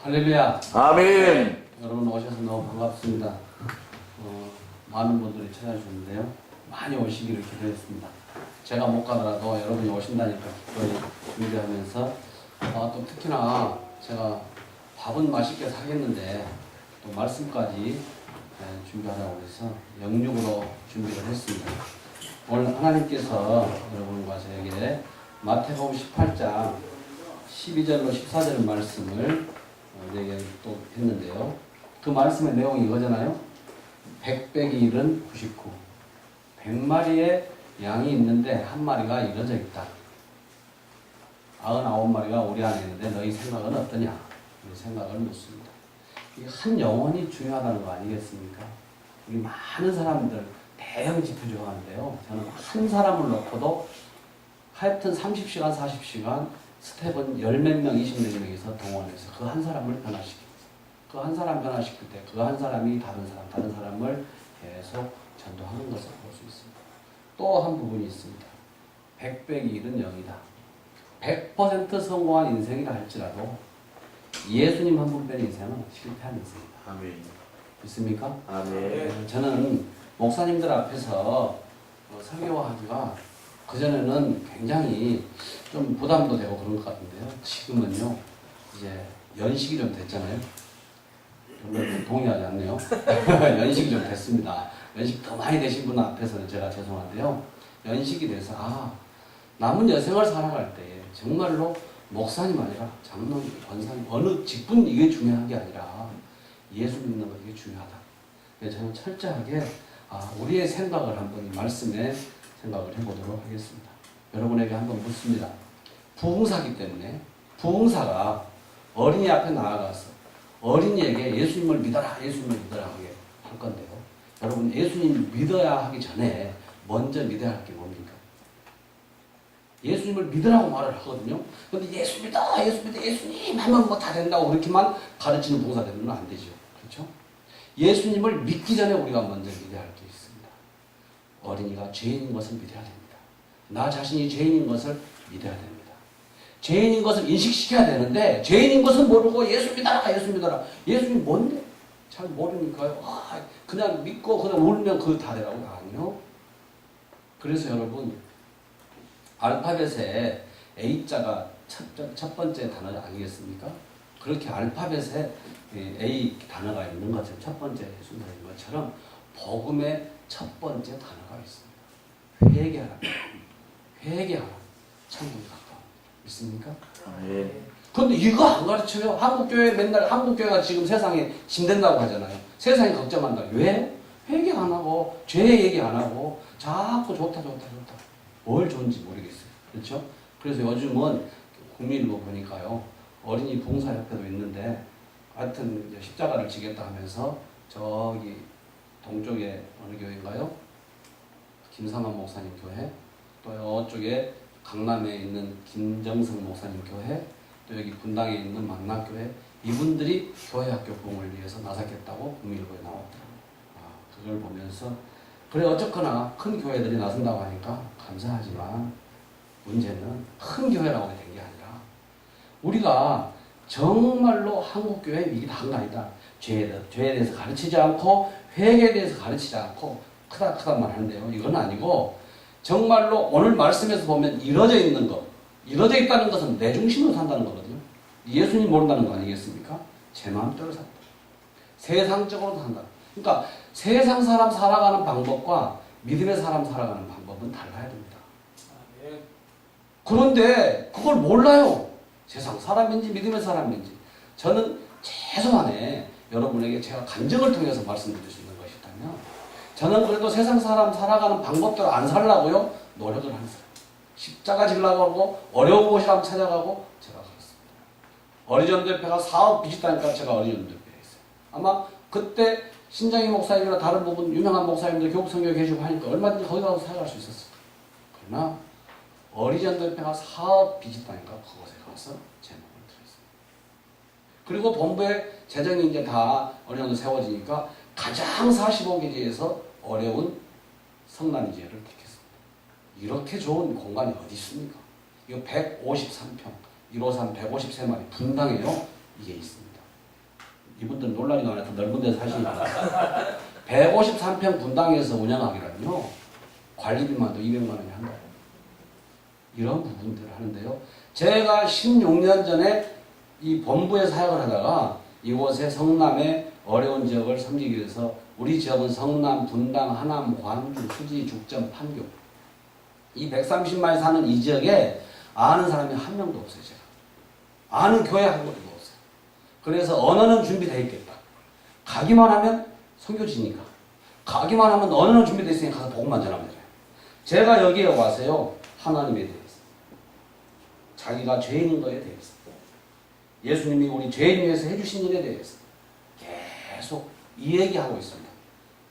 할렐루야. 아멘. 여러분 오셔서 너무 반갑습니다. 많은 분들이 찾아주셨는데요. 많이 오시기를 기도했습니다. 제가 못 가더라도 여러분이 오신다니까 기꺼이 준비하면서 또 특히나 제가 밥은 맛있게 사겠는데 또 말씀까지 준비하라고 해서 영육으로 준비를 했습니다. 오늘 하나님께서 여러분과 저에게 마태복음 18장 12절로 14절 말씀을 내게 또 했는데요. 그 말씀의 내용이 이거잖아요. 100 빼기 1은 99. 100마리의 양이 있는데 한 마리가 잃어져 있다. 99마리가 우리 안에 있는데 너희 생각은 어떠냐? 우리 생각을 묻습니다. 이 한 영혼이 중요하다는 거 아니겠습니까? 우리 많은 사람들 대형 집회주가 하는데요. 저는 한 사람을 놓고도 하여튼 30시간, 40시간 스텝은 10몇 명, 20몇 명에서 동원해서 그 한 사람을 변화시킵니다. 그 한 사람 변화시킬 때 그 한 사람이 다른 사람을 계속 전도하는 것을 볼 수 있습니다. 또 한 부분이 있습니다. 100 빼기 1은 0이다. 100% 성공한 인생이라 할지라도 예수님 한 분 뺀 인생은 실패한 인생이다. 아멘. 믿습니까? 아멘. 저는 목사님들 앞에서 설교하기가 그전에는 굉장히 좀 부담도 되고 그런 것 같은데요. 지금은요, 이제 연식이 좀 됐잖아요. 별로 동의하지 않네요. 연식이 좀 됐습니다. 연식 더 많이 되신 분 앞에서는 제가 죄송한데요. 연식이 돼서, 남은 여생을 살아갈 때 정말로 목사님 아니라 장로님, 권사님, 어느 직분 이게 중요한 게 아니라 예수 믿는 것 이게 중요하다. 그래서 저는 철저하게 우리의 생각을 한번 이 말씀에 생각을 해보도록 하겠습니다. 여러분에게 한번 묻습니다. 부흥사기 때문에 부흥사가 어린이 앞에 나아가서 어린이에게 예수님을 믿어라, 예수님을 믿어라 하게 할 건데요. 여러분 예수님 믿어야 하기 전에 먼저 믿어야 할 게 뭡니까? 예수님을 믿으라고 말을 하거든요. 그런데 예수 믿어, 예수 믿어, 예수님 하면 뭐 다 된다고 그렇게만 가르치는 봉사 되면 안 되죠. 그렇죠? 예수님을 믿기 전에 우리가 먼저 믿어야 할 게 있습니다. 어린이가 죄인인 것을 믿어야 됩니다. 나 자신이 죄인인 것을 믿어야 됩니다. 죄인인 것을 인식시켜야 되는데 죄인인 것은 모르고 예수 믿어라, 예수 믿어라. 예수님 뭔데? 잘 모르니까요. 그냥 믿고 그냥 울면 그거 다 되라고. 아니요. 그래서 여러분 알파벳에 A자가 첫 번째 단어 아니겠습니까? 그렇게 알파벳에 A 단어가 있는 것처럼 첫 번째 순서인 것처럼 복음의 첫 번째 단어가 있습니다. 회개하라. 회개하라. 천국이 가까워. 있습니까? 네. 그런데 이거 안 가르쳐요. 한국교회 맨날 한국교회가 지금 세상에 짐된다고 하잖아요. 세상이 걱정한다. 왜? 회개 안 하고 죄 얘기 안 하고 자꾸 좋다. 뭘 좋은지 모르겠어요. 그렇죠? 그래서 요즘은 국민일보 보니까요. 어린이 봉사협회도 있는데 하여튼 이제 십자가를 지겠다 하면서 저기 동쪽에 어느 교회인가요? 김삼환 목사님 교회, 또 이쪽에 강남에 있는 김정성 목사님 교회, 또 여기 분당에 있는 만남교회, 이분들이 교회학교 부흥을 위해서 나섰겠다고 국민일보에 나왔더라고요. 그걸 보면서 그래 어쨌거나 큰 교회들이 나선다고 하니까 감사하지만 문제는 큰 교회라고 된 게 아니라 우리가 정말로 한국교회 이게 다른 거 아니다. 죄에 대해서 가르치지 않고 회개에 대해서 가르치지 않고 크다만 하는데요. 이건 아니고 정말로 오늘 말씀에서 보면 이루어져 있는 것, 이루어져 있다는 것은 내 중심으로 산다는 거거든요. 예수님 모른다는 거 아니겠습니까? 제 마음대로 산다. 세상적으로 산다. 그러니까 세상 사람 살아가는 방법과 믿음의 사람 살아가는 방법은 달라야 됩니다. 그런데 그걸 몰라요. 세상 사람인지 믿음의 사람인지. 저는 최소한의 여러분에게 제가 간증을 통해서 말씀드릴 수 있는 것이 있다면 저는 그래도 세상 사람 살아가는 방법대로 안 살라고요. 노력을 하는 사람. 십자가 지려고 하고 어려운 곳이라고 찾아가고 제가 그렇습니다. 어린이전도협회가 사업 비슷하니까 제가 어린이전도협회에 있어요. 아마 그때 신장희 목사님이나 다른 부분 유명한 목사님들 교국 선교 계시고 하니까 얼마든지 거기 가서 살아갈 수 있었어요. 그러나 어린이전도협회가 사업 비슷하니까 그곳에 가서 제 몸을 들였어요. 그리고 본부에 재정이 이제 다 어느 정도 세워지니까 가장 45기지에서 어려운 성남지회를 택했습니다. 이렇게 좋은 공간이 어디 있습니까? 이거 153평, 153 153마리 분당에요. 이게 있습니다. 이분들은 놀라지도 않아서 넓은 데서 사시니까 153평 분당에서 운영하기라는요 관리비만도 200만 원이 한다고. 이런 부분들을 하는데요. 제가 16년 전에 이 본부에 사역을 하다가 이곳에 성남의 어려운 지역을 섬기기 위해서 우리 지역은 성남, 분당, 하남, 광주, 수지, 죽전, 판교 이 130만이 사는 이 지역에 아는 사람이 한 명도 없어요. 제가 아는 교회 한 곳도 없어요. 그래서 언어는 준비되어 있겠다. 가기만 하면 선교지니까 가기만 하면 언어는 준비되어 있으니까 가서 복음만 전하면 돼요. 제가 여기에 와서요 하나님에 대해서 자기가 죄인인 것에 대해서 예수님이 우리 죄인 위해서 해주신 일에 대해서 계속 이 얘기하고 있습니다.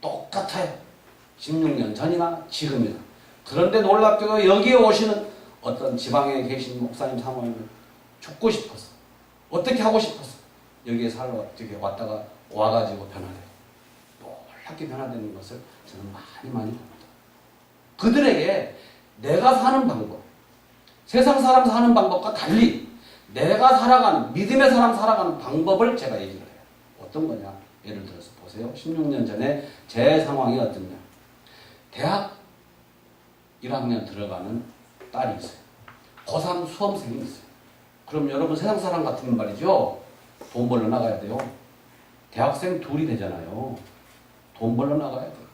똑같아요. 16년 전이나 지금이나. 그런데 놀랍게도 여기에 오시는 어떤 지방에 계신 목사님 사모님을 죽고 싶어서 어떻게 하고 싶어서 여기에 살러 이렇게 왔다가 와가지고 변화돼요. 놀랍게 변화되는 것을 저는 많이 봅니다. 그들에게 내가 사는 방법, 세상 사람 사는 방법과 달리 내가 살아가는, 믿음의 사람 살아가는 방법을 제가 얘기를 해요. 어떤 거냐? 예를 들어서 보세요. 16년 전에 제 상황이 어떻냐? 대학 1학년 들어가는 딸이 있어요. 고3 수험생이 있어요. 그럼 여러분 세상 사람 같으면 말이죠. 돈 벌러 나가야 돼요. 대학생 둘이 되잖아요. 돈 벌러 나가야 돼요.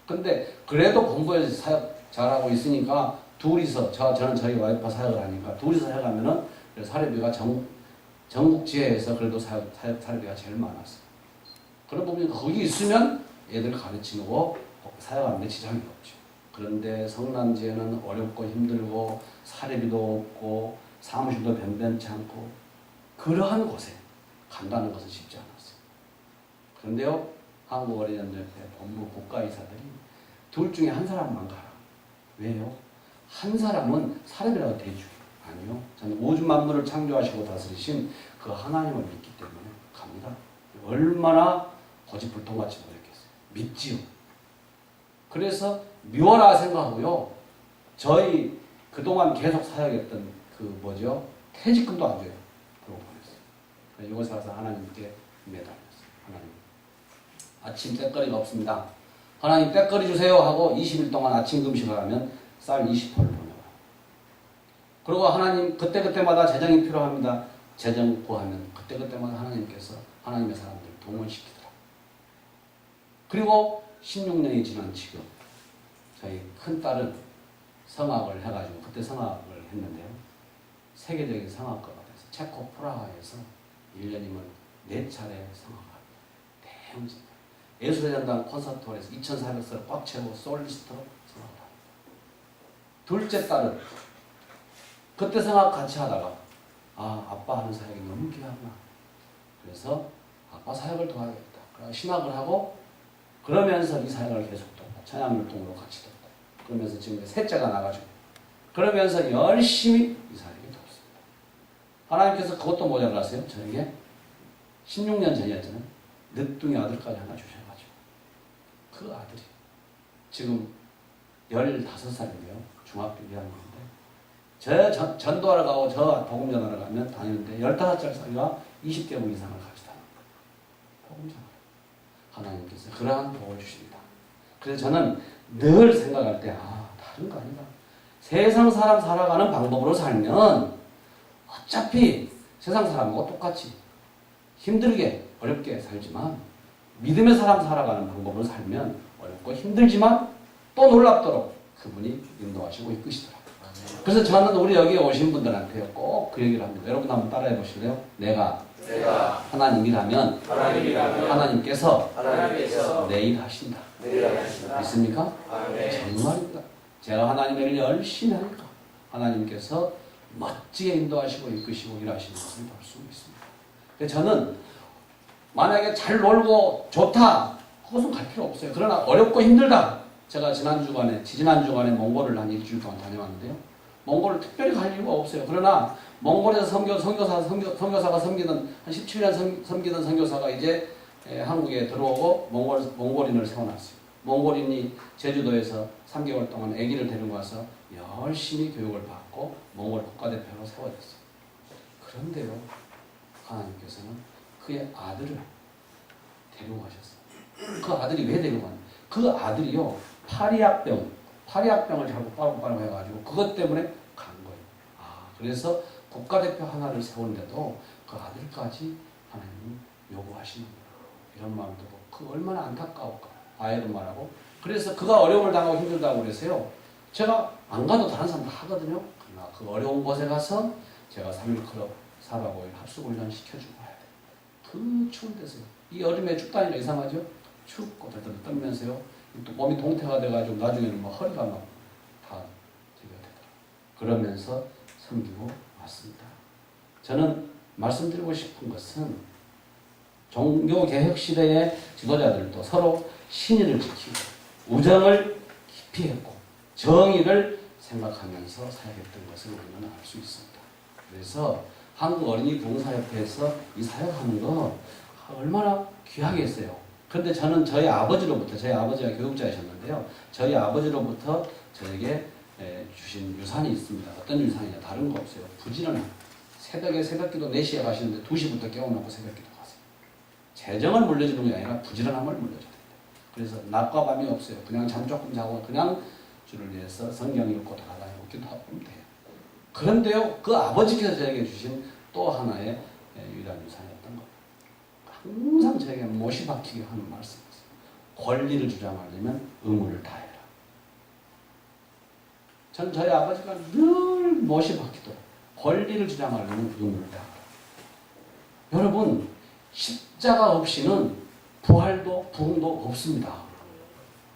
근데 그래도 본부에서 사역 잘하고 있으니까 둘이서, 저는 저희 와이프가 사역을 하니까 둘이서 사역하면은 사례비가 전국 지회에서 그래도 사례비가 제일 많았어요. 그런 부분이 거기 있으면 애들 가르치고 사역하는 데 지장이 없죠. 그런데 성남지에는 어렵고 힘들고 사례비도 없고 사무실도 변변치 않고 그러한 곳에 간다는 것은 쉽지 않았어요. 그런데요, 한국어린이연합회 본부 국가이사들이 둘 중에 한 사람만 가라. 왜요? 한 사람은 사람이라고 대주요. 아니요. 저는 우주 만물을 창조하시고 다스리신 그 하나님을 믿기 때문에 갑니다. 얼마나 고집불통같이 노력했어요. 믿지요. 그래서 미워라 생각하고요. 저희 그동안 계속 사역했던 그 뭐죠? 퇴직금도 안 줘요. 그러고 보냈어요. 이곳에 와서 하나님께 매달렸어요. 하나님. 아침 때거리가 없습니다. 하나님 때거리 주세요 하고 20일 동안 아침 금식을 하면 쌀 20포를 보내요. 그리고 하나님 그때그때마다 재정이 필요합니다. 재정 구하면 그때그때마다 하나님께서 하나님의 사람들 동원시키더라. 그리고 16년이 지난 지금 저희 큰딸은 성악을 해가지고 그때 성악을 했는데요. 세계적인 성악가가 돼서 체코 프라하에서 1년이면 4차례 성악을 합니다. 대형성. 예술의 전당 콘서트홀에서 2,400석을 꽉 채우고 솔리스트로 성악을 합니다. 둘째 딸은 그때 생각 같이 하다가 아빠 하는 사역이 너무 귀하구나. 그래서 아빠 사역을 도와야겠다. 그래서 신학을 하고 그러면서 이 사역을 계속 돕고 찬양율동으로 같이 돕고 그러면서 지금 셋째가 나가지고 그러면서 열심히 이 사역을 돕습니다. 하나님께서 그것도 모자라세요. 저에게 16년 전이었잖아요. 늦둥이 아들까지 하나 주셔가지고 그 아들이 지금 15살인데요. 중학교 2학년인데 저 전도하러 가고 저 복음 전하러 가면 다니는데 15살짜리가 20개국 이상을 같이 다닙니다. 복음 전하러. 하나님께서 그러한 복을 주십니다. 그래서 저는 늘 생각할 때 다른 거 아니다. 세상 사람 살아가는 방법으로 살면 어차피 세상 사람하고 똑같이 힘들게 어렵게 살지만 믿음의 사람 살아가는 방법으로 살면 어렵고 힘들지만 또 놀랍도록 그분이 인도하시고 이끄시더라고요. 그래서 저는 우리 여기 오신 분들한테 꼭 그 얘기를 합니다. 여러분 한번 따라해 보실래요? 내가 하나님이라면 하나님께서 내 일 하신다. 믿습니까? 정말입니다. 제가 하나님의 일 열심히 하니까 하나님께서 멋지게 인도하시고 이끄시고 일하시는 것을 볼 수 있습니다. 그래서 저는 만약에 잘 놀고 좋다 그것은 갈 필요 없어요. 그러나 어렵고 힘들다. 제가 지지난 주간에 몽골을 한 일주일 동안 다녀왔는데요. 몽골을 특별히 갈 이유가 없어요. 그러나 몽골에서 선교사가 섬기던 한 17년 섬기던 선교사가 이제 한국에 들어오고 몽골인을 세워놨어요. 몽골인이 제주도에서 3개월 동안 아기를 데리고 와서 열심히 교육을 받고 몽골 국가대표로 세워졌어요. 그런데요, 하나님께서는 그의 아들을 데리고 가셨어요. 그 아들이 왜 데리고 갔냐? 그 아들이요, 파리학병을 자꾸 빠르고 해가지고 그것 때문에 간 거예요. 그래서 국가대표 하나를 세우는데도 그 아들까지 하나님은 요구하시는구나. 이런 마음도 들고, 그 얼마나 안타까울까. 아이를 말하고. 그래서 그가 어려움을 당하고 힘들다고 그래서요. 제가 안 가도 다른 사람 다 하거든요. 그러나 그 어려운 곳에 가서 제가 3일 클럽 4박 5일 합숙훈련 시켜주고 와야 돼요. 그 추운 데서요. 이 여름에 춥다니까 이상하죠? 춥고 들들 떨면서요. 또 몸이 동태가 돼가지고 나중에는 막 허리가 막 다 되게 되더라고요. 그러면서 섬기고 왔습니다. 저는 말씀드리고 싶은 것은 종교개혁 시대의 지도자들도 서로 신의를 지키고 우정을 깊이 했고 정의를 생각하면서 사역했던 것을 우리는 알 수 있습니다. 그래서 한국 어린이 봉사협회에서 이 사역하는 거 얼마나 귀하겠어요. 그런데 저는 저희 아버지가 교육자이셨는데요. 저희 아버지로부터 저에게 주신 유산이 있습니다. 어떤 유산이냐? 다른 거 없어요. 부지런함. 새벽에 새벽기도 4시에 가시는데 2시부터 깨워놓고 새벽기도 가세요. 재정을 물려주는 게 아니라 부지런함을 물려줘야 됩니다. 그래서 낮과 밤이 없어요. 그냥 잠 조금 자고 그냥 주를 위해서 성경 읽고 돌아다니고 기도하면 돼요. 그런데요, 그 아버지께서 저에게 주신 또 하나의 유일한 유산이었던 겁니다. 항상 저에게 못이 박히게 하는 말씀이었어요. 권리를 주장하려면 의무를 다해라. 전 저희 아버지가 늘 못이 박히도록 권리를 주장하려면 의무를 다하라. 여러분, 십자가 없이는 부활도 부흥도 없습니다.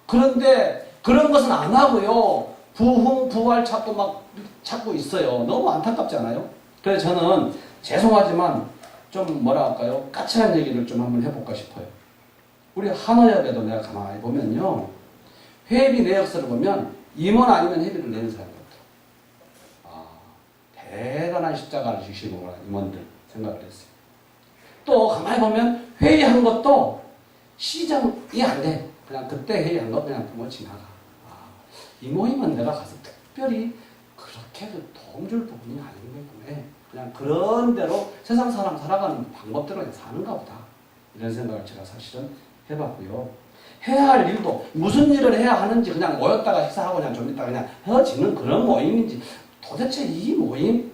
그런데 그런 것은 안 하고요. 부흥, 부활 찾고 있어요. 너무 안타깝지 않아요? 그래서 저는 죄송하지만 좀 뭐라 할까요? 까칠한 얘기를 좀 한번 해볼까 싶어요. 우리 한의학에도 내가 가만히 보면요. 회비 내역서를 보면 임원 아니면 회비를 내는 사람이 없더라고요. 대단한 십자가를 지시는구나 임원들 생각을 했어요. 또 가만히 보면 회의한 것도 시정이 안 돼. 그냥 그때 회의한 거 그냥 뭐 지나가. 이 모임은 내가 가서 특별히 그렇게 도움 줄 부분이 아니겠구나. 그냥 그런 대로 세상 사람 살아가는 방법대로 그냥 사는가 보다. 이런 생각을 제가 사실은 해봤고요. 해야 할 일도 무슨 일을 해야 하는지 그냥 모였다가 식사하고 그냥 좀 있다가 그냥 헤어지는 그런 모임인지 도대체 이 모임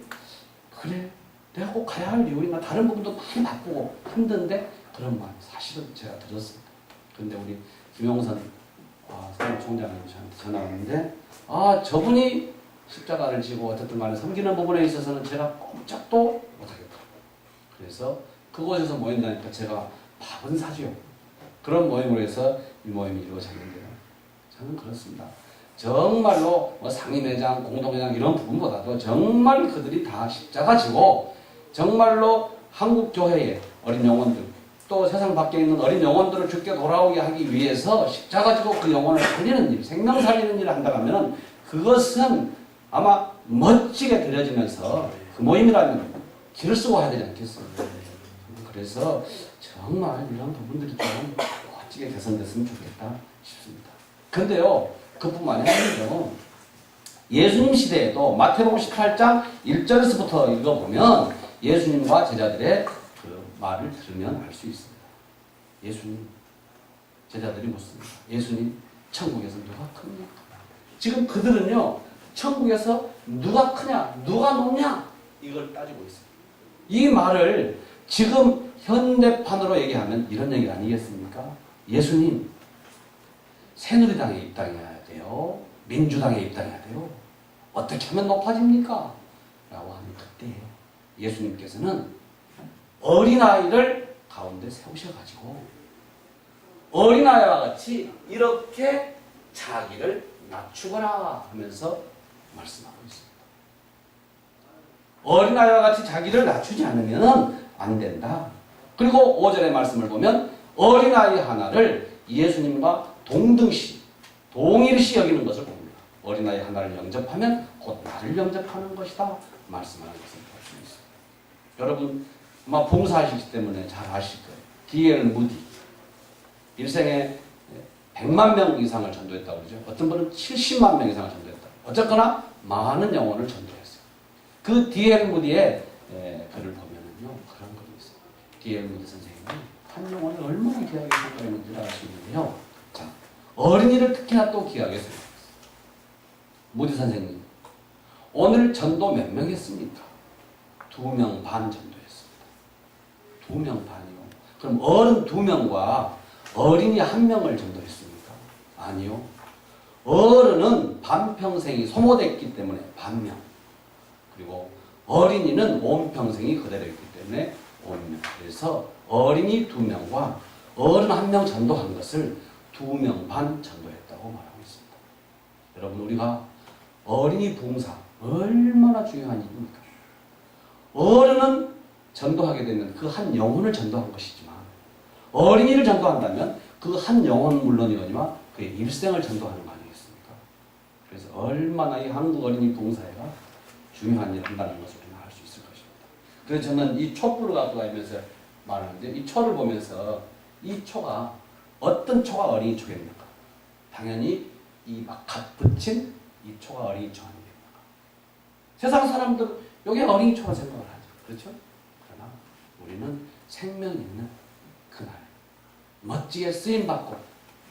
그래 내가 꼭 가야 할 이유 있나 다른 부분도 많이 바쁘고 힘든데 그런 마음이 사실은 제가 들었습니다. 근데 우리 김용선 사무총장님 저한테 전화 왔는데 저분이 십자가를 지고 어쨌든 간에 섬기는 부분에 있어서는 제가 꼼짝도 못하겠다. 그래서 그곳에서 모인다니까 제가 밥은 사줘요. 그런 모임으로 해서 이 모임이 이루어졌는데요. 저는 그렇습니다. 정말로 상임회장, 공동회장 이런 부분보다도 정말 그들이 다 십자가 지고 정말로 한국교회의 어린 영혼들 또 세상 밖에 있는 어린 영혼들을 주께 돌아오게 하기 위해서 십자가 지고 그 영혼을 살리는 일, 생명 살리는 일을 한다고 하면 그것은 아마 멋지게 드려지면서 그 모임이라면 길을 쓰고 해야 되지 않겠습니까? 그래서 정말 이런 부분들이 좀 멋지게 개선됐으면 좋겠다 싶습니다. 근데요, 그뿐만이 아니죠. 예수님 시대에도 마태복음 18장 1절에서부터 읽어보면 예수님과 제자들의 그 말을 들으면 알 수 있습니다. 예수님, 제자들이 묻습니다. 예수님, 천국에서 누가 크냐? 지금 그들은요, 천국에서 누가 크냐, 누가 높냐? 이걸 따지고 있어요. 이 말을 지금 현대판으로 얘기하면 이런 얘기 아니겠습니까? 예수님, 새누리당에 입당해야 돼요. 민주당에 입당해야 돼요. 어떻게 하면 높아집니까? 라고 하는 그때예요. 예수님께서는 어린아이를 가운데 세우셔가지고 어린아이와 같이 이렇게 자기를 낮추거라 하면서 말씀하고 있습니다. 어린아이와 같이 자기를 낮추지 않으면 안 된다. 그리고 5절의 말씀을 보면 어린아이 하나를 예수님과 동일시 여기는 것을 봅니다. 어린아이 하나를 영접하면 곧 나를 영접하는 것이다. 말씀하는 것을 볼 수 있습니다. 여러분 아마 봉사하시기 때문에 잘 아실 거예요. D.L. 무디 일생에 100만 명 이상을 전도했다고 그러죠. 어떤 분은 70만 명 이상을 전도했다. 어쨌거나 많은 영혼을 전도했어요. 그 D.L. 무디의 글을 보면은요 그런 글이 있어요. D.L. 무디 선생님은 한 영혼을 얼마나 귀하게 생각했는지를 알 수 있는데요. 자, 어린이를 특히나 또 귀하게 생각했어요. 모디 선생님, 오늘 전도 몇 명 했습니까? 2명 반 전도했습니다. 2명 반이요. 그럼 어른 2명과 어린이 1명을 전도했습니까? 아니요. 어른은 반평생이 소모됐기 때문에 반명. 그리고 어린이는 온 평생이 그대로 있기 때문에 온명. 그래서 어린이 2명과 어른 1명 전도한 것을 2명 반 전도했다고 말하고 있습니다. 여러분, 우리가 어린이 봉사 얼마나 중요한 일입니까? 어른은 전도하게 되면 그 한 영혼을 전도한 것이지만 어린이를 전도한다면 그 한 영혼은 물론이거니와 그의 일생을 전도하는 거 아니겠습니까? 그래서 얼마나 이 한국 어린이 봉사회가 중요한 일을 한다는 것을 우리는 알 수 있을 것입니다. 그래서 저는 이 촛불을 갖고 다니면서 말하는데 이 초를 보면서 이 초가 어떤 초가 어린이 초입니까? 당연히 이 막 갓 붙인 이 초가 어린이 초 아닙니까? 세상 사람들 여기 어린이 초라 생각을 하죠. 그렇죠? 그러나 우리는 생명 있는 그날 멋지게 쓰임받고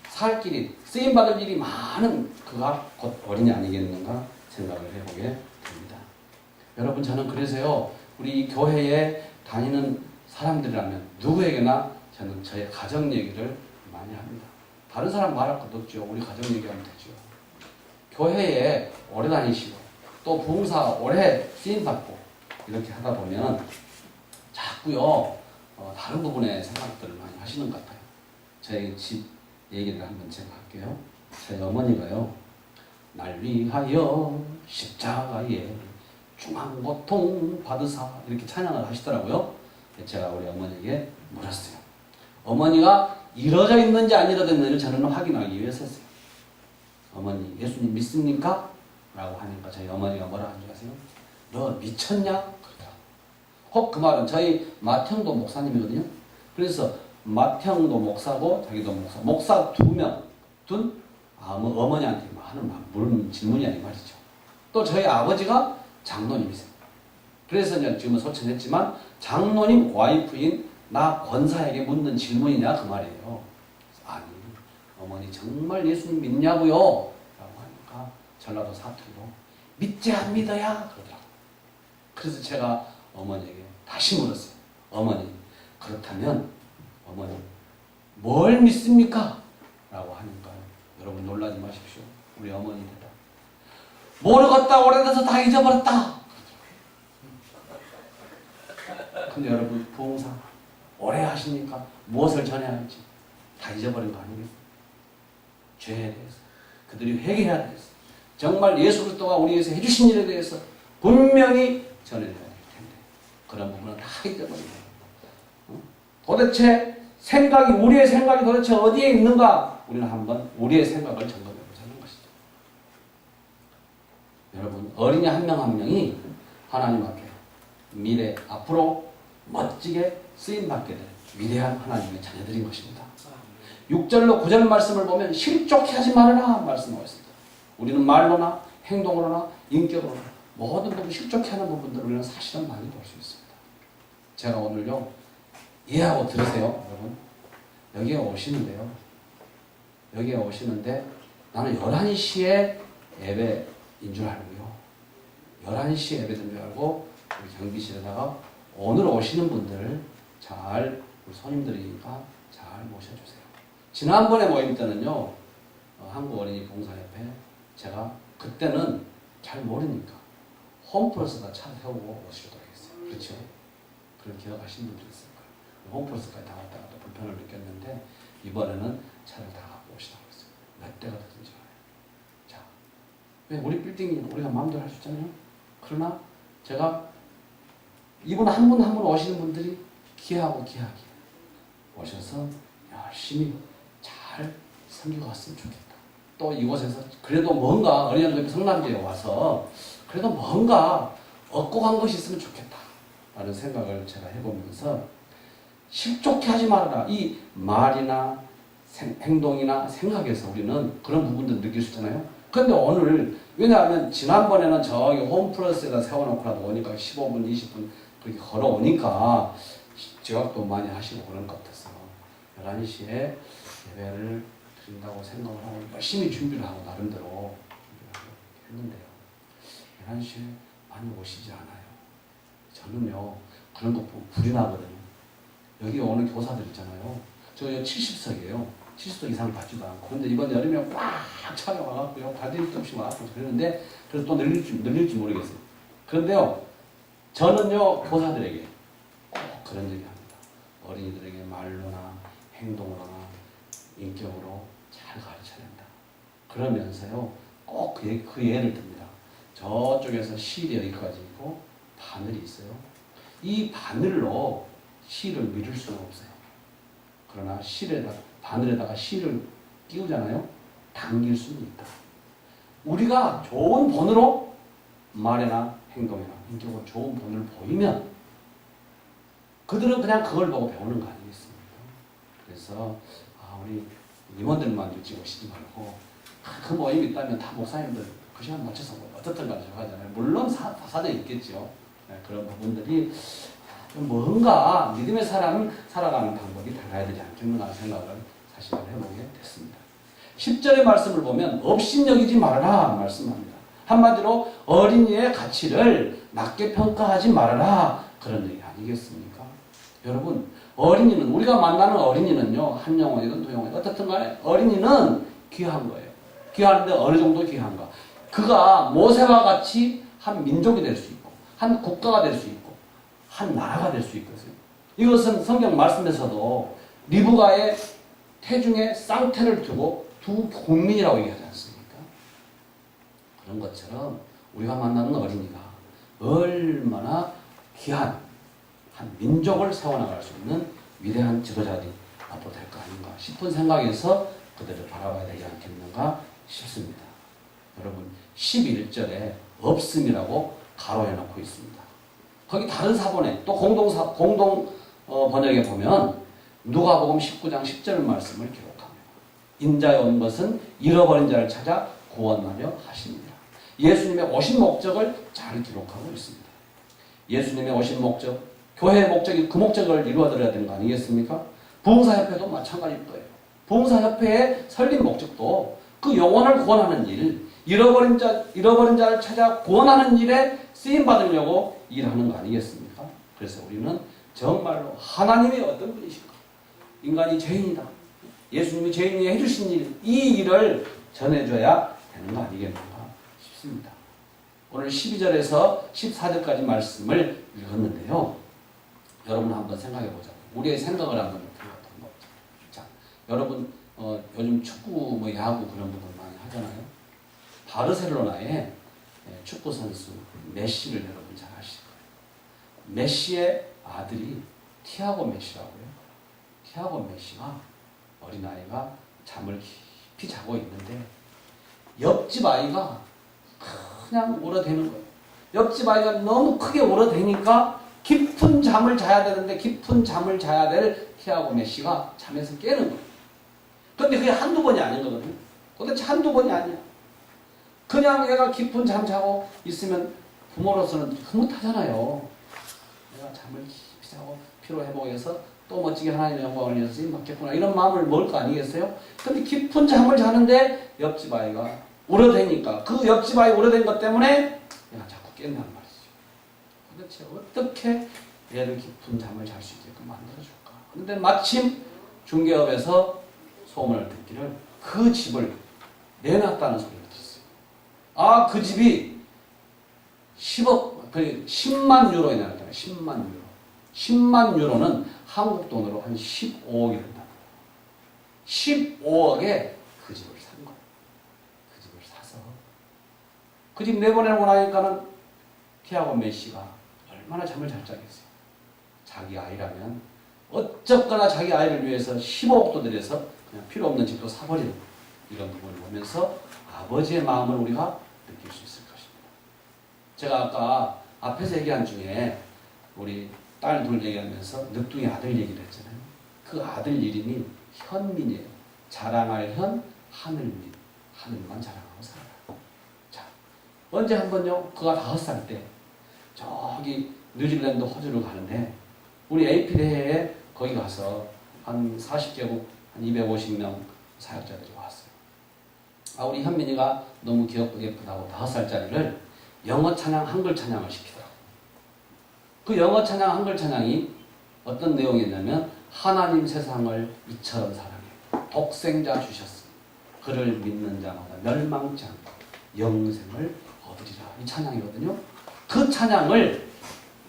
살 길이 쓰임받을 일이 많은 그가 곧 어린이 아니겠는가 생각을 해보게 됩니다. 여러분, 저는 그래서요, 우리 이 교회에 다니는 사람들이라면 누구에게나 저는 저의 가정 얘기를 많이 합니다. 다른 사람 말할 것도 없죠. 우리 가정 얘기하면 되죠. 교회에 오래 다니시고 또 부흥사 오래 쓰임받고 이렇게 하다 보면 자꾸요 다른 부분에 생각들을 많이 하시는 것 같아요. 저희 집 얘기를 한번 제가 할게요. 저희 어머니가요, 날 위하여 십자가에 중한고통 받으사 이렇게 찬양을 하시더라고요. 제가 우리 어머니에게 물었어요. 어머니가 이뤄져 있는지 안 이뤄져 있는지 저는 확인하기 위해서 했어요. 어머니, 예수님 믿습니까? 라고 하니까 저희 어머니가 뭐라 하는지 아세요? 너 미쳤냐? 그러더라고요. 혹 그 말은 저희 맏형도 목사님이거든요. 그래서 맏형도 목사고 자기도 목사 2명 둔 어머니한테 하는 물은 질문이 아니 말이죠. 또 저희 아버지가 장로님이세요. 그래서 이제 지금은 소천했지만 장로님 와이프인 나 권사에게 묻는 질문이냐 그 말이에요. 아니, 어머니 정말 예수님 믿냐고요? 라고 하니까 전라도 사투리로 믿지 안 믿어야 그러더라고요. 그래서 제가 어머니에게 다시 물었어요. 어머니, 그렇다면 어머니 뭘 믿습니까? 라고 하니까 여러분 놀라지 마십시오. 우리 어머니 대답. 모르겠다, 오래돼서 다 잊어버렸다. 근데 여러분, 부흥사 오래 하시니까 무엇을 전해야 할지 다 잊어버린 거 아니겠어요? 죄에 대해서 그들이 회개해야 되겠어. 정말 예수 그리스도가 우리에게서 해주신 일에 대해서 분명히 전해야 될 텐데 그런 부분은 다 잊어버린 거예요. 도대체 우리의 생각이 도대체 어디에 있는가? 우리는 한번 우리의 생각을 점검해보자 하는 것이죠. 여러분, 어린이 한 명 한 명이 하나님 앞에 미래 앞으로 멋지게 쓰임받게 될 위대한 하나님의 자녀들인 것입니다. 6절로 9절 말씀을 보면 실족해 하지 말아라 말씀하고 있습니다. 우리는 말로나 행동으로나 인격으로나 모든 부분 실족해 하는 부분들을 우리는 사실은 많이 볼 수 있습니다. 제가 오늘요 이해하고 들으세요. 여러분, 여기에 오시는데요, 여기에 오시는데 나는 11시에 예배인 줄 알고요, 11시에 예배인 줄 알고 우리 경비실에다가 오늘 오시는 분들 잘 우리 손님들이니까 잘 모셔주세요. 지난번에 모임 때는요, 한국 어린이 봉사협회 제가 그때는 잘 모르니까 홈플러스가 차 세우고 오시도록 했어요. 그렇죠? 그걸 기억하시는 분들 있을 거예요. 홈플러스까지 다 왔다가 또 불편을 느꼈는데 이번에는 차를 다 갖고 오시라고 했어요. 몇 대가 되든지 말아요. 자, 왜 우리 빌딩이 우리가 마음대로 할 수 있잖아요. 그러나 제가 이분 한 분 한 분 오시는 분들이 귀하고 귀하게 오셔서 열심히 잘 섬기고 갔으면 좋겠다. 또 이곳에서 그래도 뭔가 어린이집회 성남교에 와서 그래도 뭔가 얻고 간 것이 있으면 좋겠다 라는 생각을 제가 해보면서 실족해 하지 말아라. 이 말이나 행동이나 생각에서 우리는 그런 부분들 느낄 수 있잖아요. 근데 오늘 왜냐하면 지난번에는 저기 홈플러스에다 세워놓고라도 오니까 15분 20분 그렇게 걸어오니까 지각도 많이 하시고 그런 것 같아서 11시에 예배를 드린다고 생각을 하고 열심히 준비를 하고 나름대로 준비를 하고 했는데요. 11시에 많이 오시지 않아요. 저는요 그런 거 보면 불이 나거든요. 여기 오는 교사들 있잖아요. 저 70석이에요. 70석 이상 받지도 않고. 근데 이번 여름에 꽉 차게 와갖고요. 발디딜 도 없이 와갖고 그러는데 그래서 또 늘릴지 모르겠어요. 그런데요 저는요 교사들에게 꼭 그런 얘기 합니다. 어린이들에게 말로나 행동으로나 인격으로 잘 가르쳐야 된다. 그러면서요 꼭 그 예를 듭니다. 저쪽에서 실이 여기까지 있고 바늘이 있어요. 이 바늘로 실을 밀을 수는 없어요. 그러나 바늘에다가 실을 끼우잖아요. 당길 수는 있다. 우리가 좋은 본으로 말이나 행동이나 인격으로 좋은 본을 보이면 그들은 그냥 그걸 보고 배우는 거 아니겠습니까? 그래서 우리 임원들만 일찍 오시지 말고 그 모임이 있다면 다 목사님들 그 시간 맞춰서 어떻든 간에 하잖아요. 물론 사정이 있겠죠. 네, 그런 부분들이 뭔가 믿음의 사람은 살아가는 방법이 달라야 되지 않겠는가 하는 생각을 사실은 해보게 됐습니다. 10절의 말씀을 보면 업신여기지 말아라 말씀합니다. 한마디로 어린이의 가치를 낮게 평가하지 말아라 그런 얘기 아니겠습니까? 여러분 어린이는 우리가 만나는 어린이는요 한 영혼이든 두 영혼이든 어떻든 간에 어린이는 귀한 거예요. 귀한데 어느 정도 귀한가? 그가 모세와 같이 한 민족이 될 수 있고 한 국가가 될 수 있고 한 나라가 될 수 있거든요. 이것은 성경 말씀에서도 리브가의 태중에 쌍태를 두고 두 국민이라고 얘기하지 않습니까? 그런 것처럼 우리가 만나는 어린이가 얼마나 귀한 한 민족을 세워나갈 수 있는 위대한 지도자들이 앞으로 될 거 아닌가 싶은 생각에서 그들을 바라봐야 되지 않겠는가 싶습니다. 여러분 11절에 없음이라고 가로해 놓고 있습니다. 거기 다른 사본에 또 공동 번역에 보면 누가복음 19장 10절 말씀을 기록합니다. 인자에 온 것은 잃어버린 자를 찾아 구원하려 하십니다. 예수님의 오신 목적을 잘 기록하고 있습니다. 예수님의 오신 목적, 교회의 목적이 그 목적을 이루어드려야 되는 거 아니겠습니까? 부흥사협회도 마찬가지일 거예요. 부흥사협회의 설립 목적도 그 영혼을 구원하는 일, 잃어버린 자를 찾아 구원하는 일에 쓰임 받으려고 일하는 거 아니겠습니까? 그래서 우리는 정말로 하나님이 어떤 분이실까? 인간이 죄인이다. 예수님이 죄인이 해주신 일, 이 일을 전해줘야 되는 거 아니겠는가 싶습니다. 오늘 12절에서 14절까지 말씀을 읽었는데요. 여러분 한번 생각해 보자고요. 우리의 생각을 한번 해봤던 거죠. 자, 여러분 요즘 축구, 야구 그런 부분 많이 하잖아요. 바르셀로나의 축구 선수 메시를 여러분 잘 아실 거예요. 메시의 아들이 티아고 메시라고요. 티아고 메시가 어린아이가 잠을 깊이 자고 있는데 옆집 아이가 그냥 울어대는 거예요. 옆집 아이가 너무 크게 울어대니까 깊은 잠을 자야 되는데 깊은 잠을 자야 될 티아고 메시가 잠에서 깨는 거예요. 근데 그게 한두 번이 아닌 거거든요. 도대체 한두 번이 아니야. 그냥 얘가 깊은 잠 자고 있으면 부모로서는 흐뭇하잖아요. 내가 잠을 깊이 자고 피로 회복해서 또 멋지게 하나님의 영광을 위해서 쓰임 받겠구나 이런 마음을 먹을 거 아니겠어요? 근데 깊은 잠을 자는데 옆집 아이가 울어대니까 그 옆집 아이 울어댄 것 때문에 얘가 자꾸 깬단 말이죠. 도대체 어떻게 얘를 깊은 잠을 잘 수 있게끔 만들어줄까? 근데 마침 중개업에서 소문을 듣기를 그 집을 내놨다는 소리를 들었어요. 그 집이 10만 유로에 내놨다는 10만 유로. 10만 유로는 한국 돈으로 한 15억이 된다. 15억에 그 집을 산 거예요. 그 집을 사서 그 집 내보내고 나니까는 티아고 메시가 얼마나 잠을 잘 자겠어요. 자기 아이라면 어쨌거나 자기 아이를 위해서 15억도 들여서 그냥 필요 없는 집도 사버리는 이런 부분을 보면서 아버지의 마음을 우리가 느낄 수 있을 것입니다. 제가 아까 앞에서 얘기한 중에 우리 딸 둘 얘기하면서 늦둥이 아들 얘기를 했잖아요. 그 아들 이름이 현민이에요. 자랑할 현, 하늘민. 하늘만 자랑하고 살아요. 자, 언제 한번요, 그가 5살 때 저기 뉴질랜드 호주를 가는데 우리 AP 대회에 거기 가서 한 40개국 한 250명 사역자들이 왔어요. 우리 현민이가 너무 귀엽고 예쁘다고 5살짜리를 영어 찬양, 한글 찬양을 시키더라고요. 그 영어 찬양, 한글 찬양이 어떤 내용이었냐면 하나님 세상을 이처럼 사랑해 독생자 주셨으니 그를 믿는 자마다 멸망치 않고 영생을 얻으리라. 이 찬양이거든요. 그 찬양을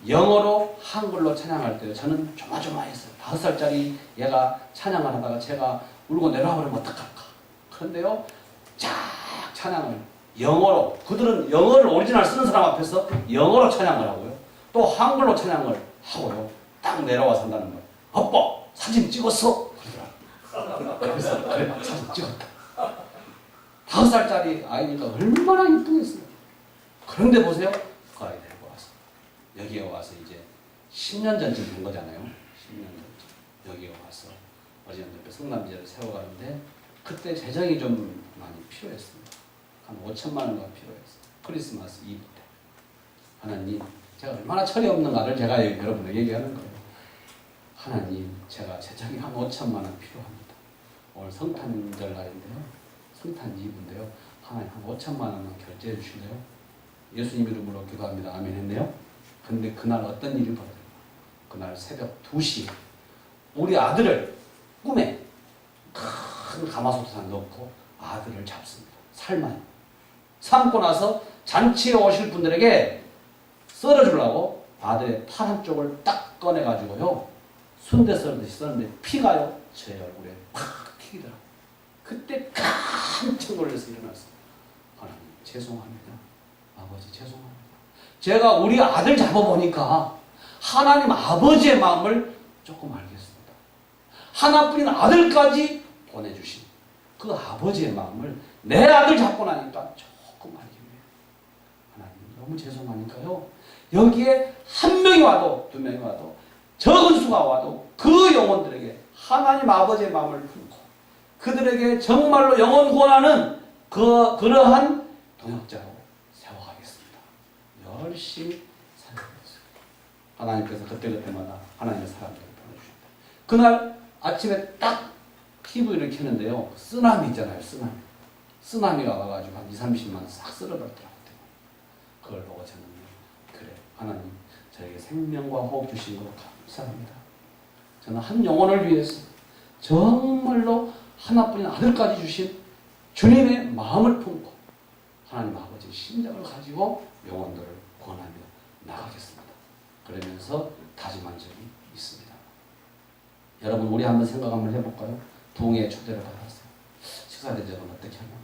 영어로 한글로 찬양할 때 저는 조마조마했어요. 5살짜리 얘가 찬양을 하다가 제가 울고 내려와버리면 어떡할까. 그런데요, 쫙 찬양을 영어로, 그들은 영어를 오리지널 쓰는 사람 앞에서 영어로 찬양을 하고요. 또 한글로 찬양을 하고요. 딱 내려와서 한다는 거예요. 아빠, 사진 찍었어? 그러더라고요. 그래서 그래, 사진 찍었다. 5살짜리 아이니까 얼마나 이쁘겠어요. 그런데 보세요. 그 아이 데리고 와서 여기에 와서 이제 10년 전쯤 된 거잖아요. 10년 전쯤 여기에 와서 어린이 옆에 성남제를 세워가는데 그때 재정이 좀 많이 필요했습니다. 한 5천만 원가 필요했어요. 크리스마스 이브 때. 하나님, 제가 얼마나 철이 없는가를 제가 여러분에게 얘기하는 거예요. 하나님, 제가 재정이 한 5천만 원 필요합니다. 오늘 성탄절 날인데요. 성탄 이브인데요. 하나님 한 5천만 원만 결제해 주실래요? 예수님 이름으로 기도합니다. 아멘 했네요. 근데 그날 어떤 일이 벌어져요? 그날 새벽 2시에 우리 아들을 꿈에 큰 가마솥에 넣고 아들을 잡습니다. 삶아요. 삶고 나서 잔치에 오실 분들에게 썰어주려고 아들의 팔 한쪽을 딱 꺼내가지고요. 순대 썰듯이 썰는데 피가요. 제 얼굴에 팍 튀기더라고요. 그때 깜짝 놀라서 일어났어요. 하나님 죄송합니다. 아버지 죄송합니다. 제가 우리 아들 잡아보니까 하나님 아버지의 마음을 조금 알겠습니다. 하나뿐인 아들까지 보내주신 그 아버지의 마음을 내 아들 잡고 나니까 조금 알겠네요. 하나님 너무 죄송하니까요. 여기에 한 명이 와도 2명이 와도 적은 수가 와도 그 영혼들에게 하나님 아버지의 마음을 품고 그들에게 정말로 영혼 구원하는 그러한 동역자로 세워가겠습니다. 열심히 살아가겠습니다. 하나님께서 그때그때마다 하나님의 사람들을 보내주셨다. 그날 아침에 딱 TV를 켜는데요. 쓰나미 있잖아요. 쓰나미가 와가지고 한 20-30만 싹 쓸어버렸더라고요. 그걸 보고 저는 그래 하나님 저에게 생명과 호흡 주신 거 감사합니다. 저는 한 영혼을 위해서 정말로 하나뿐인 아들까지 주신 주님의 마음을 품고 하나님 아버지의 심장을 가지고 영혼들을 권하며 나가겠습니다. 그러면서 다짐한 적이 있습니다. 여러분 우리 한번 생각 한번 해볼까요? 부흥의 초대를 받았어요. 식사 대접은 어떻게 하는가?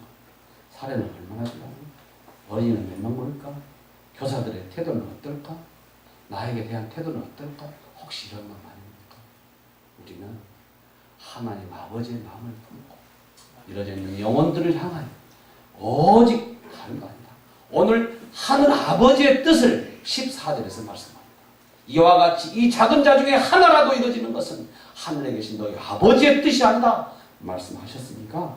사례는 얼마나 주려나? 어린이는 몇 명 모일까? 교사들의 태도는 어떨까? 나에게 대한 태도는 어떨까? 혹시 이런 건 아닙니까? 우리는 하나님 아버지의 마음을 품고 이뤄지는 영혼들을 향하여 오직 다른 거 아니다. 오늘 하늘 아버지의 뜻을 14절에서 말씀합니다. 이와 같이 이 작은 자 중에 하나라도 이루어지는 것은 하늘에 계신 너희 아버지의 뜻이 아니다 말씀하셨으니까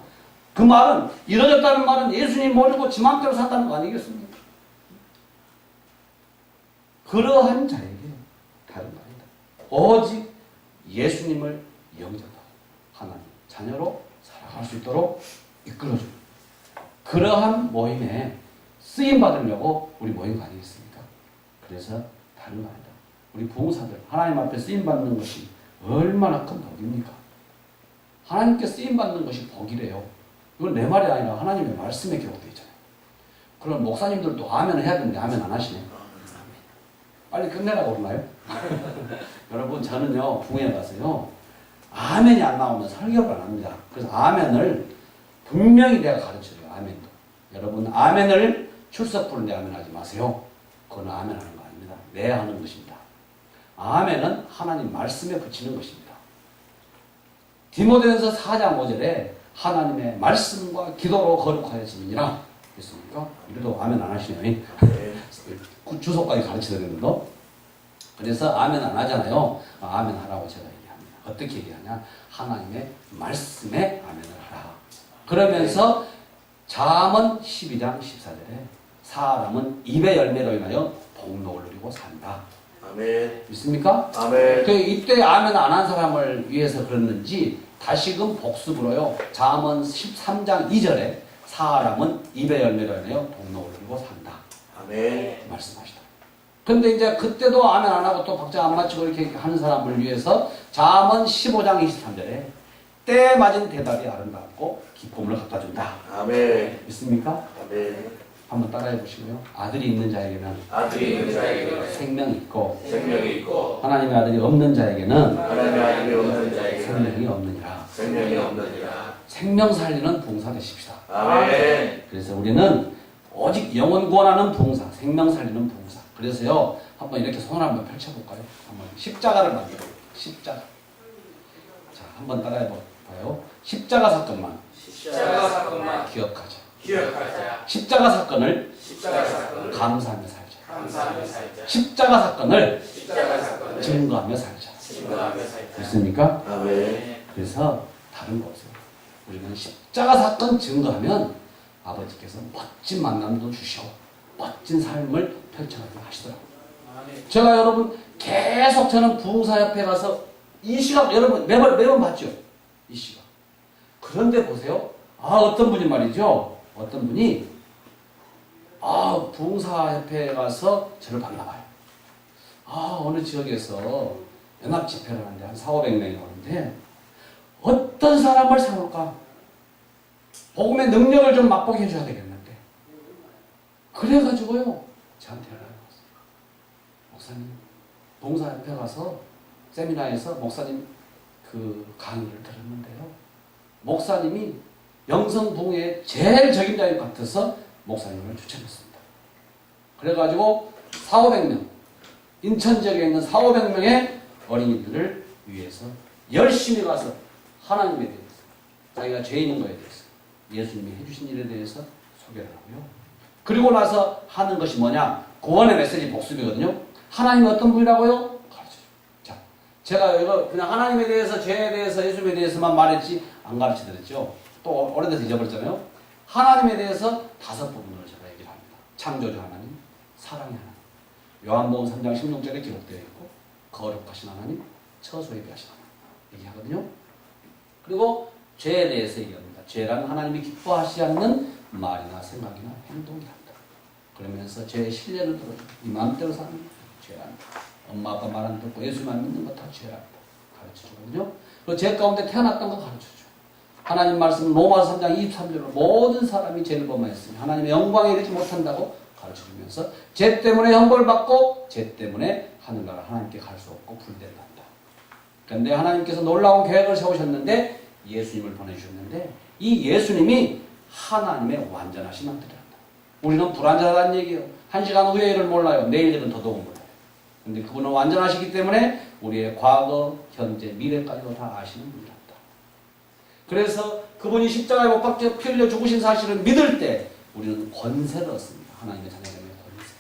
그 말은 이루어졌다는 말은 예수님 모르고 지 맘대로 산다는 거 아니겠습니까? 그러한 자에게 다른 거 아니다. 오직 예수님을 영접하고 하나님 자녀로 살아갈 수 있도록 이끌어줍니다. 그러한 모임에 쓰임받으려고 우리 모인 거 아니겠습니까? 그래서 다른 거 아니다. 우리 부흥사들 하나님 앞에 쓰임받는 것이 얼마나 큰 복입니까? 하나님께 쓰임받는 것이 복이래요. 이건 내 말이 아니라 하나님의 말씀에 기록되어 있잖아요. 그럼 목사님들도 아멘 해야 되는데 아멘 안 하시네. 빨리 끝내라고 그러나요? 여러분 저는요 부흥회 가서요 아멘이 안 나오면 설교를 안 합니다. 그래서 아멘을 분명히 내가 가르쳐줘요. 아멘도. 여러분 아멘을 출석 부르는데 아멘 하지 마세요. 그건 아멘 하는 거 아닙니다. 내 하는 것입니다. 아멘은 하나님 말씀에 붙이는 것입니다. 디모데전서 4장 5절에 하나님의 말씀과 기도로 거룩하여지니라 했습니까? 우리도 아멘 안 하시네요. 주소까지 가르쳐드리는 거. 그래서 아멘 안 하잖아요. 아멘 하라고 제가 얘기합니다. 어떻게 얘기하냐? 하나님의 말씀에 아멘을 하라. 그러면서 잠언 12장 14절에 사람은 입의 열매로 인하여 복록을 누리고 산다. 아멘. 믿습니까? 아멘. 그 이때 아멘 안 한 사람을 위해서 그랬는지 다시금 복습으로요. 잠언 13장 2절에 사람은 입의 열매로 인하여 동록을 들고 산다. 아멘. 말씀하시다. 근데 이제 그때도 아멘 안 하고 또 박자 안 맞추고 이렇게 하는 사람을 위해서 잠언 15장 23절에 때 맞은 대답이 아름답고 기쁨을 갖다 준다. 아멘. 믿습니까? 아멘. 한번 따라해 보시고요. 아들이 있는 자에게는 아들이 있는 자에게는 생명이 있고 생명이 있고 하나님의 아들이 없는 자에게는 하나님의 아들이 없는 자에게는 생명이 없느니라. 생명이 없느니라. 생명 살리는 봉사 되십시다. 아멘. 그래서 우리는 오직 영혼 구원하는 봉사, 생명 살리는 봉사. 그래서요, 한번 이렇게 손을 한번 펼쳐볼까요? 한번 십자가를 만들어볼까요? 십자가. 자, 한번 따라해 볼까요? 십자가 사건만 십자가 사건만 기억하자. 기억하자. 십자가 사건을 십자가 사건을 감사하며 살자. 감사하며 살자. 십자가 사건을 십자가 사건을 증거하며 살자. 증거하며 살자. 됐습니까? 아멘. 그래서 다른 거 없어요. 우리는 십자가 사건 증거하면 아버지께서 멋진 만남도 주시고 멋진 삶을 펼쳐가게 하시더라고요. 제가 여러분 계속 저는 부흥사협회 가서 이 시각 여러분 매번 봤죠? 이 시각. 그런데 보세요. 어떤 분이 말이죠. 어떤 분이 부흥사협회에 가서 저를 만나봐요. 어느 지역에서 연합 집회를 하는데 한 400~500명이 오는데 어떤 사람을 세울까? 복음의 능력을 좀 맛보게 해줘야 되겠는데. 그래가지고요, 저한테 연락이 왔어요. 목사님, 봉사협회 가서 세미나에서 목사님 그 강의를 들었는데요. 목사님이 영성부흥의 제일 적임자인 것 같아서 목사님을 추천했습니다. 그래가지고 400~500명, 인천 지역에 있는 400~500명의 어린이들을 위해서 열심히 가서 하나님에 대해서, 자기가 죄인인 거에 대해서, 예수님이 해주신 일에 대해서 소개를 하고요. 그리고 나서 하는 것이 뭐냐? 구원의 메시지 복습이거든요. 하나님이 어떤 분이라고요? 가르쳐줘요. 자, 제가 이거 그냥 하나님에 대해서, 죄에 대해서, 예수님에 대해서만 말했지 안 가르쳐드렸죠. 또 오래돼서 잊어버렸잖아요. 하나님에 대해서 5부분으로 제가 얘기를 합니다. 창조주 하나님, 사랑의 하나님, 요한복음 3장 16절에 기록되어 있고 거룩하신 하나님, 처소예비하신 하나님 얘기하거든요. 그리고 죄에 대해서 얘기합니다. 죄란 하나님이 기뻐하시지 않는 말이나 생각이나 행동이란다. 그러면서 죄의 신뢰를 들어주고 이 마음대로 사는 죄란다. 엄마 아빠 말 안 듣고 예수만 믿는 거 다 죄란다. 가르쳐주거든요. 그리고 죄 가운데 태어났던 거 가르쳐줘. 하나님 말씀은 로마서 3장 23절로 모든 사람이 죄를 범하였으니 하나님의 영광에 이르지 못한다고 가르쳐주면서 죄 때문에 형벌받고 죄 때문에 하늘나라 하나님께 갈 수 없고 불된단다. 그런데 하나님께서 놀라운 계획을 세우셨는데 예수님을 보내주셨는데 이 예수님이 하나님의 완전하신 아들이란다. 우리는 불완전하다는 얘기예요. 1시간 후의 일을 몰라요. 내일 일은 더더욱 몰라요. 그런데 그분은 완전하시기 때문에 우리의 과거, 현재, 미래까지도 다 아시는 분이란다. 그래서 그분이 십자가에 못 박혀 피 흘려 죽으신 사실을 믿을 때 우리는 권세를 얻습니다. 하나님의 자녀됨의 권세.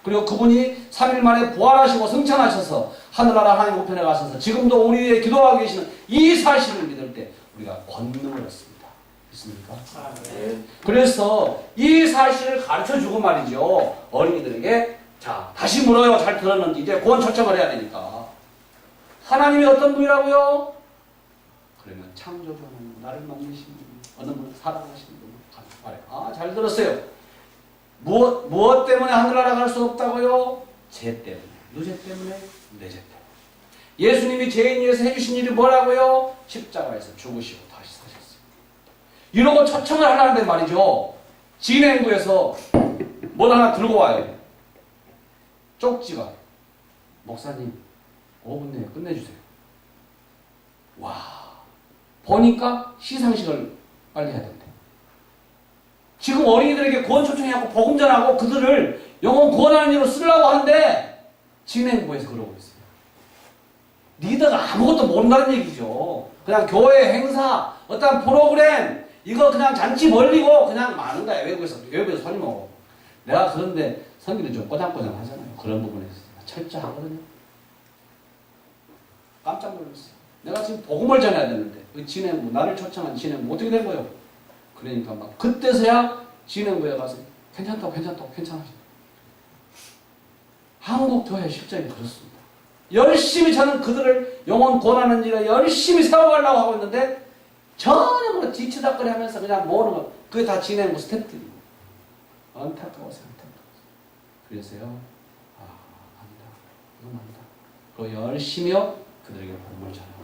그리고 그분이 3일 만에 부활하시고 승천하셔서 하늘나라 하나님 우편에 가셔서 지금도 우리의 기도하고 계시는 이 사실을 믿을 때 우리가 권능을 얻습니다. 있습니까? 네. 그래서 이 사실을 가르쳐주고 말이죠. 어린이들에게 자 다시 물어요. 잘 들었는지 이제 구원 초청을 해야 되니까. 하나님이 어떤 분이라고요? 그러면 창조주 하나님, 나를 만드신 분, 어느 분 사랑하신 분 말해요. 잘 들었어요. 무엇 때문에 하늘나라 갈 수 없다고요? 죄 때문에, 누죄 때문에, 내 죄 때문에. 예수님이 죄인 위해서 해주신 일이 뭐라고요? 십자가에서 죽으시고 다시 사셨어요. 이러고 초청을 하려는데 말이죠. 진행부에서 뭘 하나 들고 와요. 쪽지가. 목사님 5분 내에 끝내주세요. 와, 보니까 시상식을 빨리 해야 된대. 지금 어린이들에게 구원 초청해갖고 복음 전하고 그들을 영혼 구원하는 일로 쓰려고 하는데 진행부에서 그러고 있어요. 리더가 아무것도 모른다는 얘기죠. 그냥 교회 행사, 어떤 프로그램 이거 그냥 잔치 벌리고 그냥 많은 거야. 외국에서 손님 오고. 내가 그런데 성기는 좀 꼬장꼬장 하잖아요. 그런 부분에서 철저하거든요. 깜짝 놀랐어요. 내가 지금 복음을 전해야 되는데 그 진행부, 나를 초청한 진행부 어떻게 된 거예요? 그러니까 막 그때서야 진행부에 가서 괜찮다고 괜찮아요. 한국교회 실정이 그렇습니다. 열심히 저는 그들을 영혼 권하는 일에 열심히 세워가려고 하고 있는데 전혀 뭐 뒤치다거리 하면서 그냥 모으는 거 그게 다 진행 스태프들이고 안타까워서 그래서요 합니다. 이건 합니다. 그리고 열심히요 그들에게 복음을 전하고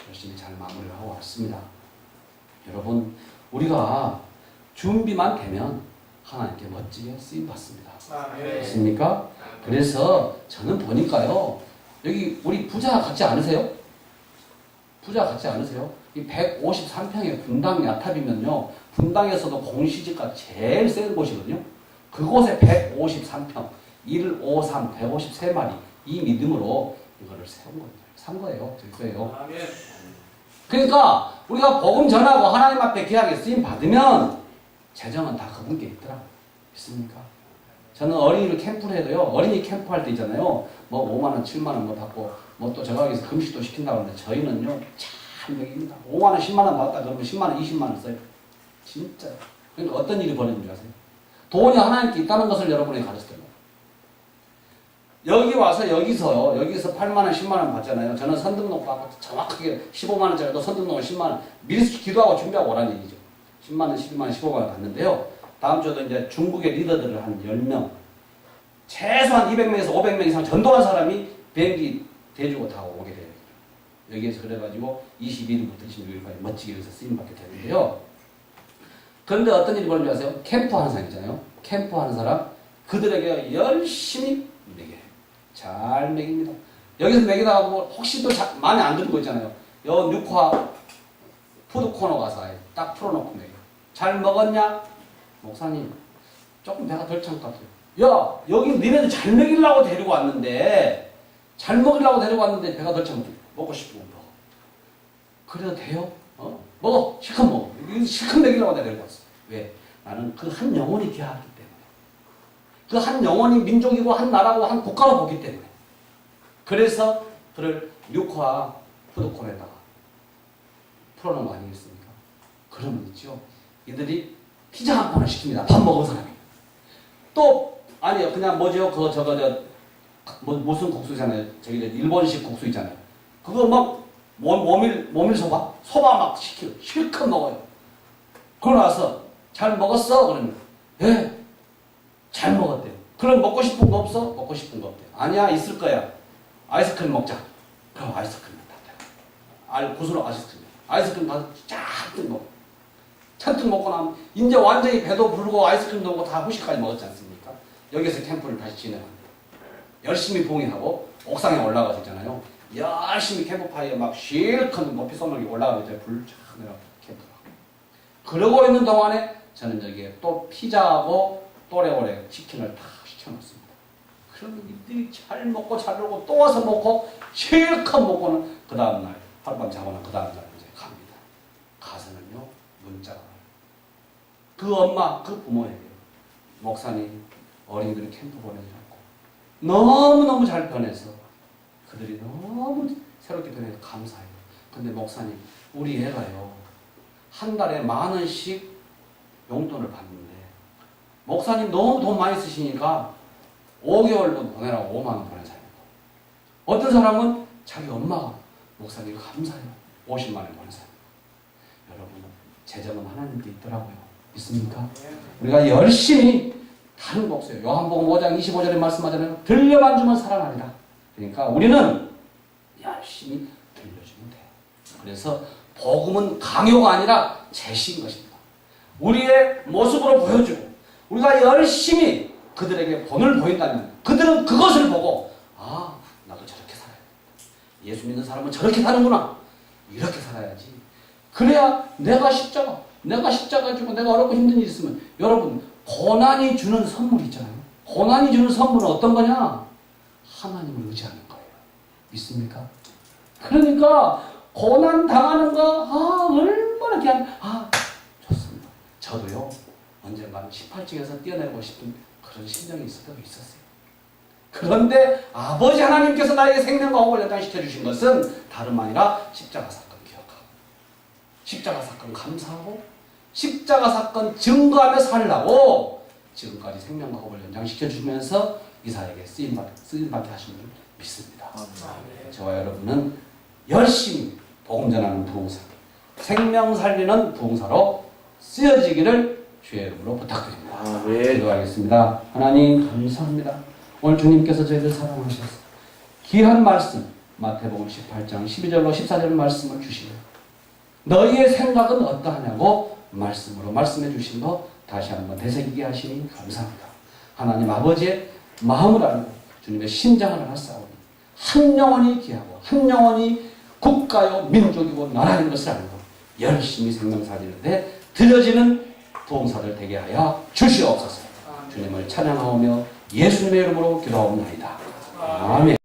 열심히 잘 마무리를 하고 왔습니다. 여러분 우리가 준비만 되면 하나님께 멋지게 쓰임받습니다. 맞습니까? 그래서 저는 보니까요 여기 우리 부자 같지 않으세요? 부자 같지 않으세요? 이 153평의 분당 야탑이면요 분당에서도 공시지가 제일 센 곳이거든요. 그곳에 153평 1, 5, 3, 153마리 이 믿음으로 이거를 세운 거예요. 산 거예요. 될 거예요. 그러니까 우리가 복음 전하고 하나님 앞에 귀하게 쓰임 받으면 재정은 다 그분께 있더라. 있습니까? 저는 어린이를 캠프를 해도요. 어린이 캠프 할 때 있잖아요. 뭐 5만 원, 7만 원 뭐 받고 뭐 또 제가 여기서 금식도 시킨다고 하는데 저희는요. 참 맥입니다. 5만 원, 10만 원 받았다 그러면 10만 원, 20만 원 써요. 진짜. 그러니까 어떤 일이 벌어지는지 아세요? 돈이 하나님께 있다는 것을 여러분이 가졌어요. 여기 와서 여기서 8만 원, 10만 원 받잖아요. 저는 선등록 받고 정확하게 15만 원짜리도 선등록을 10만 원 미리 기도하고 준비하고 오라는 얘기죠. 10만 원, 12만 원, 15만 원 받는데요. 다음 주에도 이제 중국의 리더들을 한 10명, 최소한 200명에서 500명 이상 전도한 사람이 비행기 대주고 다 오게 돼요. 여기에서 그래가지고 21일부터 26일까지 멋지게 여기서 쓰임받게 되는데요. 그런데 어떤 일이 벌어지는지 아세요? 캠프 하는 사람 있잖아요. 캠프 하는 사람, 그들에게 열심히 먹여요. 잘 먹입니다. 여기서 먹이다가 뭐 혹시 또 마음에 안 드는 거 있잖아요. 요 뉴화 푸드코너 가서 딱 풀어놓고 먹여요. 잘 먹었냐? 목사님, 조금 배가 덜 찬 것 같아요. 야, 여기 니네들 잘 먹이려고 데리고 왔는데, 배가 덜 찬 거 먹고 싶으면 먹어. 그래도 돼요? 먹어. 실컷 먹어. 실컷 먹이려고 내가 데리고 왔어. 왜? 나는 그 한 영혼이 귀하기 때문에. 그 한 영혼이 민족이고, 한 나라고, 한 국가로 보기 때문에. 그래서 그를 뉴화 푸드콘에다가 풀어놓은 거 아니겠습니까? 그러면 있죠. 이들이 피자 한 판을 시킵니다. 밥 먹은 사람이. 또, 아니요. 그냥 뭐죠? 무슨 국수잖아요. 저기 일본식 국수 있잖아요. 그거 막, 모밀 소바? 소바 막 시키고, 실컷 먹어요. 그러고 나서, 잘 먹었어? 그러면, 예, 잘 먹었대요. 그럼 먹고 싶은 거 없어? 먹고 싶은 거 없대요. 아니야, 있을 거야. 아이스크림 먹자. 그럼 아이스크림 먹자. 고수로 아이스크림 가서 쫙 먹어. 잔뜩 먹고 나면 이제 완전히 배도 부르고 아이스크림도 먹고 다 후식까지 먹었지 않습니까? 여기서 캠프를 다시 진행합니다. 열심히 봉인하고 옥상에 올라가서 있잖아요. 열심히 캠프파이에 막 실컷 높이 소나기 올라가면 이제 불쫙 내려 캠프하고. 그러고 있는 동안에 저는 여기에 또 피자하고 또래오래 치킨을 다 시켜놨습니다. 그러면 이들이 잘 먹고 잘 놀고 또 와서 먹고 실컷 먹고는 그 다음날 하룻밤 자고는 그 다음날 이제 갑니다. 가서는요 문자가 그 엄마, 그 부모에게 목사님, 어린이들 캠프 보내주셨고 너무너무 잘 변해서 그들이 너무 새롭게 변해서 감사해요. 근데 목사님, 우리 애가요 한 달에 10,000원씩 용돈을 받는데 목사님 너무 돈 많이 쓰시니까 5개월도 보내라고 5만 원 보낸 사람이고 어떤 사람은 자기 엄마가 목사님 감사해요 50만 원 보낸 사람. 여러분, 재정은 하나님께 있더라고요. 있습니까? 우리가 열심히 다른 거 없어요. 요한복음 5장 25절에 말씀하잖아요. 들려만 주면 살아나리라. 그러니까 우리는 열심히 들려주면 돼요. 그래서 복음은 강요가 아니라 제시인 것입니다. 우리의 모습으로 보여주고 우리가 열심히 그들에게 본을 보인다면 그들은 그것을 보고 아, 나도 저렇게 살아야 돼. 예수 믿는 사람은 저렇게 사는구나. 이렇게 살아야지. 그래야 내가 십자가 지고 내가 어렵고 힘든 일이 있으면 여러분 고난이 주는 선물이 있잖아요. 고난이 주는 선물은 어떤 거냐? 하나님을 의지하는 거예요. 믿습니까? 그러니까 고난 당하는 거 얼마나 좋습니다. 저도요 언젠가는 18층에서 뛰어내리고 싶은 그런 심정이 있을 때가 있었어요. 그런데 아버지 하나님께서 나에게 생명과 호흡을 연장시켜 주신 것은 다름 아니라 십자가 사건 기억하고 십자가 사건 감사하고 십자가 사건 증거하며 살라고 지금까지 생명과 호흡을 연장시켜 주면서 이사에게 쓰임받게 하신 줄 믿습니다. 저와 여러분은 열심히 복음 전하는 부흥사, 생명 살리는 부흥사로 쓰여지기를 주의 이름으로 부탁드립니다. 기도하겠습니다. 하나님 감사합니다. 오늘 주님께서 저희들 사랑하셔서 귀한 말씀 마태복음 18장 12절로 14절 말씀을 주시고 너희의 생각은 어떠하냐고 말씀으로 말씀해 주신 거 다시 한번 되새기게 하시니 감사합니다. 하나님 아버지의 마음을 알고 주님의 심장을 알았사오니 한 영혼이 귀하고 한 영혼이 국가요 민족이고 나라인 것을 알고 열심히 생명 살리는데 들려지는 부흥사들 되게 하여 주시옵소서. 주님을 찬양하오며 예수님의 이름으로 기도하옵나이다. 아멘.